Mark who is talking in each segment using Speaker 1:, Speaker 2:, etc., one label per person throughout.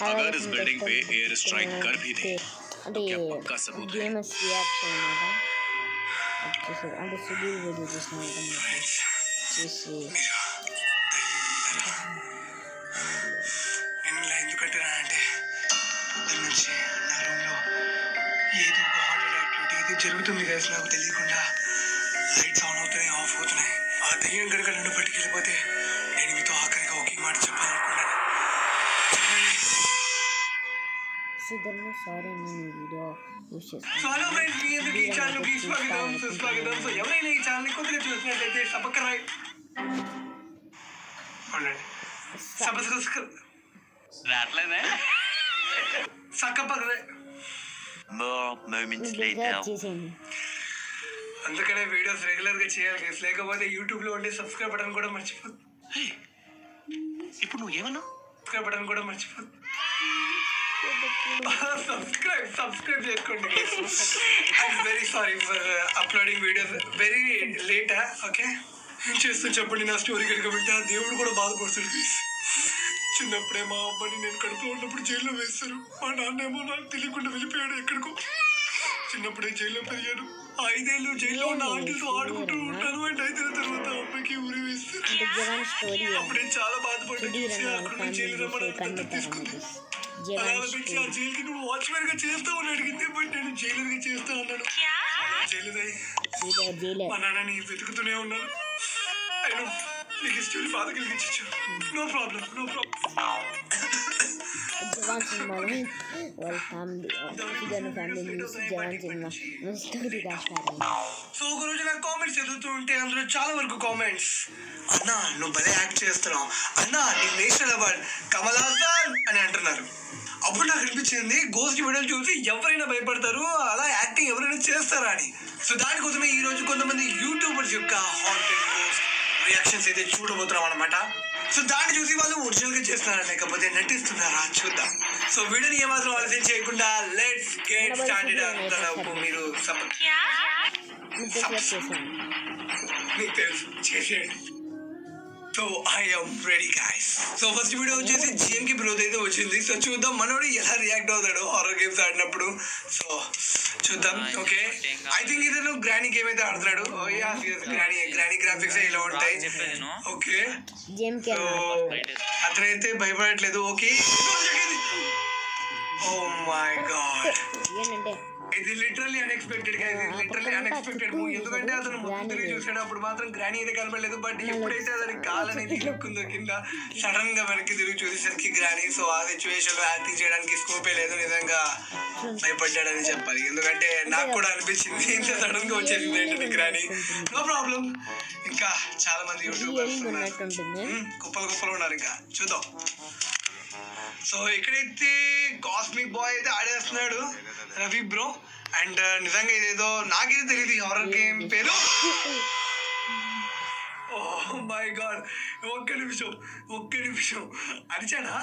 Speaker 1: अगर इस बिल्डिंग पे एयर स्ट्राइक कर भी दे तो क्या पक्का सबूत है?
Speaker 2: गेम रिएक्शन होगा अच्छे अंदर से भी वीडियो जिसमें చేసి
Speaker 3: నేను ఇలా ఎందుకు కట్టానంటే దాని నుంచి నా రూమ్లో ఏదో ఒక హార్ట్ యాక్టివిటీ ఏదో జరుగుతుంది గైస్ నాకు తెలియకుండా లైట్స్ ఆన్ అవుతున్నాయి ఆఫ్ అవుతున్నాయి ఆ దయ్యం కనుక నన్ను పట్టుకెళ్ళిపోతే నేను మీతో ఆఖరిగా ఒకే మాట చెప్పాలనుకున్నాను
Speaker 2: సిద్ధంగా సారీ నేను వీడియో యూస్ చేస్తాను
Speaker 3: హలో ఫ్రెండ్స్ మీ అందరికీ ఈ ఛానల్కి స్వాగతం సో ఎవరైనా ఈ ఛానల్ని కొత్తగా చూసినట్లయితే సబ్స్క్రైబ్ ఉండండి సబ్స్క్రైబ్ రాట్లేదే సక్కపక్కదే
Speaker 1: More moments later.
Speaker 3: అందుకనే వీడియోస్ రెగ్యులర్గా చేయాలి గైస్ లేకపోతే యూట్యూబ్లో ఉండే సబ్స్క్రైబ్ బటన్ కూడా మర్చిపోదు
Speaker 1: ఇప్పుడు నువ్వు ఏమన్నా
Speaker 3: సబ్స్క్రైబ్ బటన్ కూడా మర్చిపోదు సబ్స్క్రైబ్ చేసుకోండి I'm very sorry for uploading videos very late okay ఏం చేస్తూ చెప్పండి నా స్టోరీ కనుక వింటే దేవుడు కూడా బాధపడుతుంది చిన్నప్పుడే మా అమ్మని నేను కడుపులో ఉన్నప్పుడు జైల్లో వేస్తారు మా నాన్నేమో నాకు తెలియకుండా వెళ్ళిపోయాడు ఎక్కడికో చిన్నప్పుడే జైల్లో పెరిగాను 5 ఏళ్ళు జైల్లో ఉన్న ఆంటీతో ఆడుకుంటూ ఉంటాను అండ్ 5 ఏళ్ళ తర్వాత అమ్మకి ఊరి వేస్తారు అప్పుడే చాలా బాధపడి జైలు రమ్మని తీసుకుంది అలా పెట్టి ఆ జైలుకి నువ్వు వాచ్మెన్ గా చేస్తావు అని అడిగింది బట్ నేను జైలర్ గా చేస్తా అన్నాను జైలు మా నాన్నని వెతుకుతూనే ఉన్నాను అయినా నీకు స్టోరీ బాధ కలిగించచ్చు నో ప్రాబ్లం
Speaker 2: జవాన్ సినిమాలో వాళ్ళ ఫ్యామిలీ న్యూస్ జవాన్ సినిమా స్టోరీ రాస్తారు
Speaker 3: సో ఒక రోజు నాకు కామెంట్స్ చదువుతూ ఉంటే అందులో చాలా వరకు కామెంట్స్ అన్నా నువ్వు భలే యాక్ట్ చేస్తున్నావు అన్నా నీ నేషనల్ అవార్డ్ కమల్ హాసన్ అని అంటున్నారు అప్పుడు నాకు అనిపించింది గోస్ట్ వీడియోలు చూసి ఎవరైనా భయపడతారు అలా యాక్టింగ్ ఎవరైనా చేస్తారా అని సో దానికోసమే ఈ రోజు కొంతమంది యూట్యూబర్స్ యొక్క హాంటెడ్ గోస్ట్ రియాక్షన్స్ అయితే చూడబోతున్నాం అనమాట సో దాన్ని చూసి వాళ్ళు ఒరిజినల్ గా చేస్తున్నారా లేకపోతే నటిస్తున్నారా చూద్దాం సో వీడియోని ఏమాత్రం ఆలస్యం చేయకుండా లెట్స్ గెట్ స్టార్టెడ్ అంటారు మీరు మీకు తెలుసు చేసేయండి so I'm ready guys so first video వచ్చేసి జిఎంకి బ్రోత్ అయితే వచ్చింది సో చూద్దాం మనోడు ఎలా రియాక్ట్ అవుతాడు హారర్ గేమ్స్ ఆడినప్పుడు సో చూద్దాం ఓకే ఐ థింక్ ఇతను గ్రానీ గేమ్ అయితే ఆడుతున్నాడు గ్రానీ గ్రాఫిక్స్ ఇలా ఉంటాయి ఓకే సో అతనైతే భయపడట్లేదు ఓకే ఓ మై గాడ్ ఇది లిటరల్లీ అన్ఎక్స్పెక్టెడ్ గా ఇది లిటరల్లీ అన్ఎక్స్పెక్టెడ్ మూవీ ఎందుకంటే అతను ముందు తిరిగి చూసాడు అప్పుడు మాత్రం గ్రానీ అయితే కనపడలేదు బట్ ఎప్పుడైతే అతని కాలనేది ఇరుక్కుందో కింద సడన్ గా వెనక్కి తిరిగి చూసేసరికి గ్రానీ సో ఆ సిచ్యువేషన్ లో యాక్టింగ్ చేయడానికి స్కోపే లేదు నిజంగా భయపడ్డాడని చెప్పాలి ఎందుకంటే నాకు కూడా అనిపించింది ఇంత సడన్ గా వచ్చేసింది ఏంటంటే గ్రానీ నో ప్రాబ్లం ఇంకా చాలా మంది యూట్యూబర్స్ కుప్పలు ఉన్నారు ఇంకా చూద్దాం సో ఇక్కడైతే కాస్మిక్ బాయ్ అయితే ఆడేస్తున్నాడు రవి బ్రో అండ్ నిజంగా ఇదేదో నాకైతే తెలియదు ఈ హారర్ గేమ్ పేరు ఓ మై గాడ్ ఒక్క నిమిషం అరిచాడా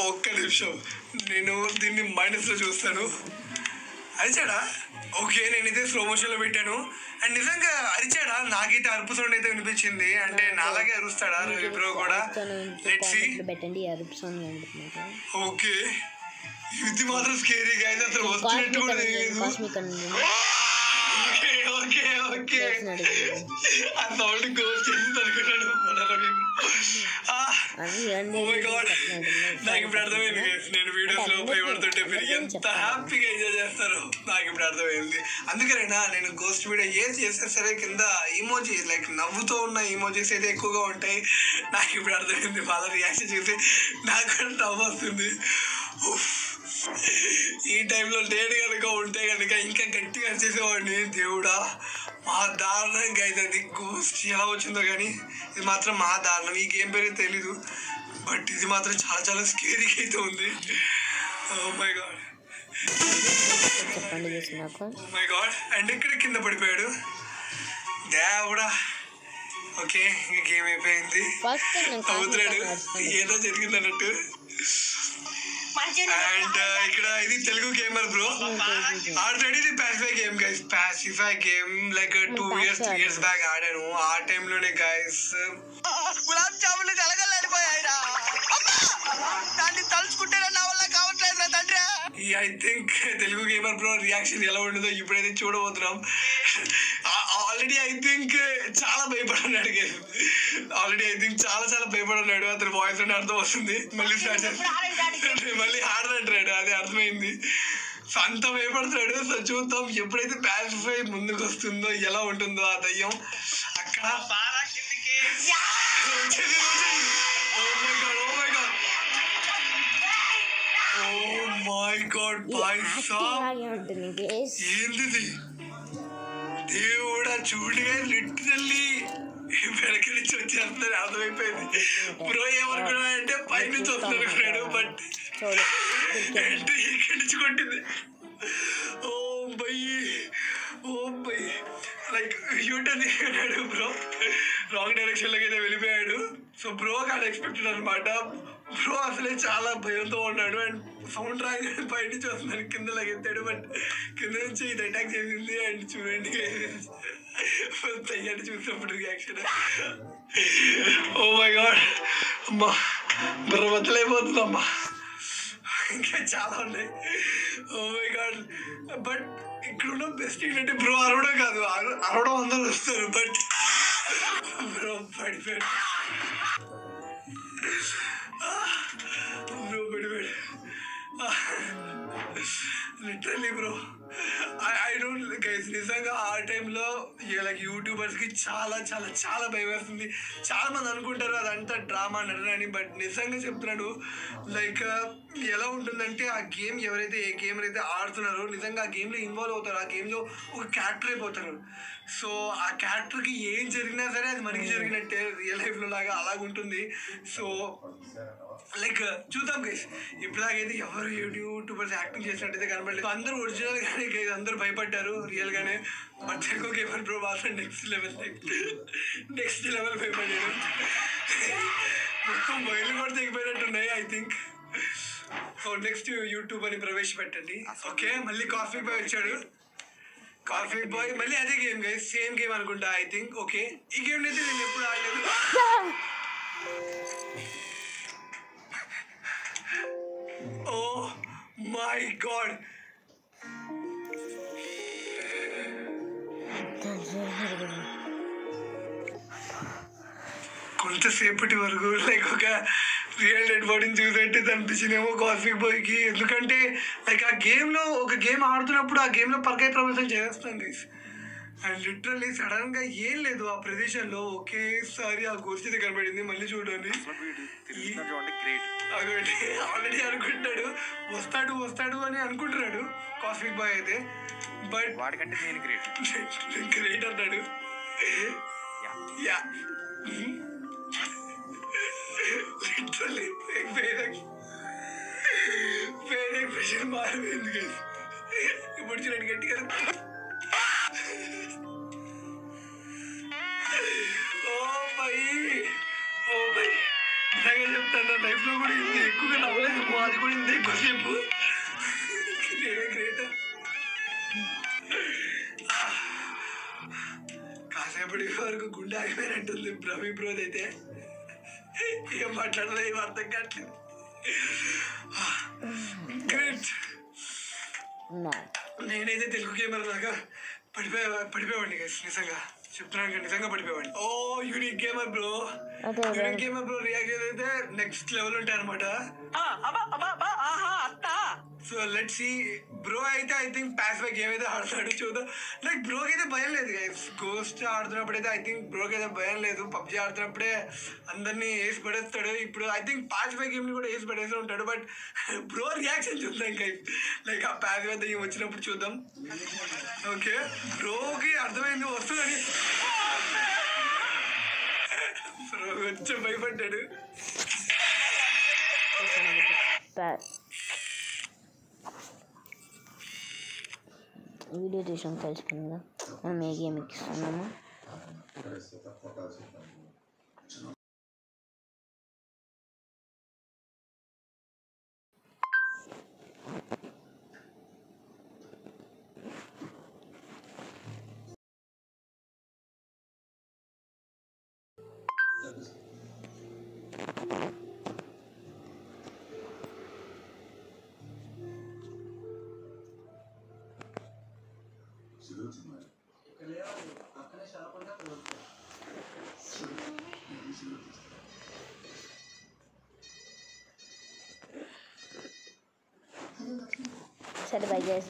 Speaker 3: ఒక్క నిమిషం నేను దీన్ని మైనస్లో చూస్తాను అరిచాడా ఓకే నేనైతే స్లో మోషన్లో పెట్టాను అండ్ నిజంగా అరిచాడా నాకైతే అరుపు సౌండ్ అయితే వినిపించింది అంటే నాలాగే అరుస్తాడా రవి బ్రో కూడా లెట్స్ సీ ఓకే ఇది మాత్రం స్కేరీగా అయితే అసలు వస్తున్నట్టు కూడా తెలియదు ఓకే ఆ సౌండ్ గోస్ట్ చేసింది అనుకున్నాడు మన రవి నాకు ఇప్పుడు అర్థమైంది నేను వీడియోస్ లో భయపడుతుంటే మీరు ఎంత హ్యాపీగా ఎంజాయ్ చేస్తారు నాకు ఇప్పుడు అర్థమైంది అందుకనేనా నేను గోస్ట్ వీడియో ఏం చేసినా సరే కింద ఇమోజీ లైక్ నవ్వుతో ఉన్న ఇమోజీస్ అయితే ఎక్కువగా ఉంటాయి నాకు ఇప్పుడు అర్థమైంది వాళ్ళ రియాక్షన్ చూసి నాకు కూడా నవ్వు వస్తుంది ఈ టైంలో నేను కనుక ఉంటే కనుక ఇంకా గట్టిగా చేసేవాడిని దేవుడా మహా దారుణంగా అవుతుంది గోస్ట్ ఎలా వచ్చిందో కానీ ఇది మాత్రం మహా దారుణం ఈ గేమ్ పేరు తెలీదు బట్ ఇది మాత్రం చాలా చాలా స్కేరీగా అయితే ఉంది oh my God my God and ఇక్కడ కింద పడిపోయాడు దేవుడా ఓకే ఇంకా గేమ్ అయిపోయింది అవుతున్నాడు ఏదో జరిగింది అన్నట్టు అండ్ ఇక్కడ ఇది తెలుగు గేమర్ బ్రో ఆల్రెడీ ఇది pacify game guys pacify game like 2 years 3 years back ఆడాను ఆ టైంలోనే గైస్ గులాబ్ జాములు కలగలాడిపోయాయిరా దాన్ని తలుచుకుంటేనే నా వల్ల కావట్లేదు రా తండ్రి. I think Telugu gamer bro reaction ఎలా ఉండదో ఇప్పుడైతే చూడబోతున్నాం. ఆల్రెడీ ఐ థింక్ చాలా భయపడున్నాడు. ఆల్రెడీ ఐ థింక్ చాలా భయపడున్నాడు. అతని వాయిస్ అంటే అర్థం వస్తుంది. మళ్ళీ మళ్ళీ ఆడదంటాడు, అది అర్థమైంది. సో అంత భయపడుతున్నాడు. సో చూద్దాం ఎప్పుడైతే ప్యాసిఫై ముందుకు వస్తుందో ఎలా ఉంటుందో ఆ దయ్యం అక్కడ. ఏంటిది దేవుడా చూడగా లిటరల్లీ వెనక నుంచి వచ్చేస్తాడు అర్థమైపోయింది. బ్రో ఏమనుకున్నా అంటే పైనుంచి వస్తాడు అనుకున్నాడు, బట్ ఇక్కడి నుంచి కొట్టింది. ఓ బై లైక్ యూటర్న్ తీసుకున్నాడు బ్రో, రాంగ్ డైరెక్షన్ లోకి అయితే వెళ్ళిపోయాడు. సో బ్రోకి అన్ఎక్స్పెక్టెడ్ అనమాట. బ్రో అసలే చాలా భయంతో ఉన్నాడు అండ్ సౌండ్ రాగానే బయట నుంచి వస్తున్నాడు, కింద లగెత్తాడు. బట్ కింద నుంచి ఇది అటాక్ చేసింది అండ్ చూడండి తయ్యాన్ని చూసినప్పుడు రియాక్షన్. ఓ మై గాడ్ అమ్మా బుర్ర బద్దలైపోతుందమ్మా, ఇంకా చాలా ఉన్నాయి. Oh my God. బట్ ఇక్కడున్న బెస్ట్ ఏంటంటే బ్రో అరవడం కాదు, అరవడం అందరూ వస్తారు, బట్ బ్రో పడిపోయాడు. బ్రో పడిపోయాడు literally bro. I don't guys, నిజంగా ఆ టైంలో లైక్ యూట్యూబర్స్కి చాలా భయం వేస్తుంది. చాలా మంది అనుకుంటారు అదంతా డ్రామా నడనని, బట్ నిజంగా చెప్తున్నాడు. లైక్ ఎలా ఉంటుందంటే ఆ గేమ్ ఎవరైతే ఏ గేమ్ అయితే ఆడుతున్నారో నిజంగా ఆ గేమ్లో ఇన్వాల్వ్ అవుతారు, ఆ గేమ్లో ఒక క్యారెక్టర్ అయిపోతారు. సో ఆ క్యారెక్టర్కి ఏం జరిగినా సరే అది మనకి జరిగినట్టే రియల్ లైఫ్లో లాగా అలాగుంటుంది. సో లైక్ చూద్దాం గైస్. ఇప్పటిదాకైతే ఎవరు యూట్యూబర్స్ యాక్టింగ్ చేసినట్టయితే కనబడలేదు. అందరూ ఒరిజినల్ గానే గైస్, అందరూ భయపడ్డారు రియల్ గానే. బట్ తెలుగు గేమర్ బ్రో మాత్రం నెక్స్ట్ లెవెల్ భయపడ్డాడు. మొత్తం మొయిలు కూడా తెగిపోయినట్టున్నాయి I think. So next YouTube అని ప్రవేశపెట్టండి. ఓకే, మళ్ళీ కాస్మిక్ బాయ్ వచ్చాడు. కాస్మిక్ బాయ్ మళ్ళీ అదే గేమ్ గైస్, సేమ్ గేమ్ అనుకుంటా ఐ థింక్. ఓకే, ఈ గేమ్ అయితే నేను ఎప్పుడు ఆడలేదు. ఓ మై గాడ్, కొంతసేపటి వరకు లైక్ ఒక రియల్ డెడ్ బాడీని చూసేట్టు అనిపించిందేమో కాస్మిక్ బాయ్కి. ఎందుకంటే లైక్ ఆ గేమ్లో ఒక గేమ్ ఆడుతున్నప్పుడు ఆ గేమ్లో పరకాయ ప్రవేశం చేస్తాం గైస్. అండ్ లిటరల్లీ సడన్గా ఏం లేదు ఆ ప్రదేశంలో, ఒకేసారి ఆ గోష్ఠి కనబడింది. మళ్ళీ చూడండి, ఆల్రెడీ అనుకుంటాడు వస్తాడు అని అనుకుంటున్నాడు కాస్మిక్ బాయ్ అయితే. బట్ వాడికంటే నేను గ్రేట్ అన్నాడు. యా లిటరల్లీ వేరే ఎక్స్ప్రెషన్ మారిపోయింది గైస్. ఇప్పుడు చూడండి గట్టిగా. నిజంగా చెప్తాను, నా లైఫ్లో కూడా ఇంత ఎక్కువగా నవ్వలేదు, అది కూడా ఇంత ఎక్కువసేపు. నేనే గ్రేట్. కాసేపటి వరకు గుండె ఆగిపోయినట్టుంది బ్రహ్మి బ్రోది అయితే. ఏం మాట్లాడలే, ఏం అర్థం కావట్లేదు. గ్రేట్. నేనైతే తెలుగు గేమర్ దాకా పడిపోయావండి గైస్, నిజంగా చెప్తున్నాను, నిజంగా పడిపోయాడు. Oh unique gamer bro, unique gamer bro react అయితే నెక్స్ట్ లెవెల్ ఉంటాయి అనమాట. So let see. బ్రో అయితే ఐ థింక్ ప్యాసిఫై గేమ్ అయితే ఆడతాడు, చూద్దాం. లైక్ బ్రోకి అయితే భయం లేదు గైస్. గోస్ట్ ఆడుతున్నప్పుడు అయితే ఐ థింక్ బ్రోకి అయితే భయం లేదు. పబ్జీ ఆడుతున్నప్పుడే అందరినీ వేసి పడేస్తాడు. ఇప్పుడు ఐ థింక్ ప్యాసిఫై గేమ్ని కూడా వేసి పడేస్తూ ఉంటాడు. బట్ బ్రో రియాక్షన్ చూద్దాం గైస్. లైక్ ఆ ప్యాసిఫై గేమ్ వచ్చినప్పుడు చూద్దాం. ఓకే, బ్రోకి అర్థమైంది వస్తుందని. బ్రో కొంచెం భయపడ్డాడు.
Speaker 2: వీడియో తీసాం తెలుసుకుందా, మనం ఏ గేమ్ ఎక్కిస్తున్నాము. సరే బై గైస్.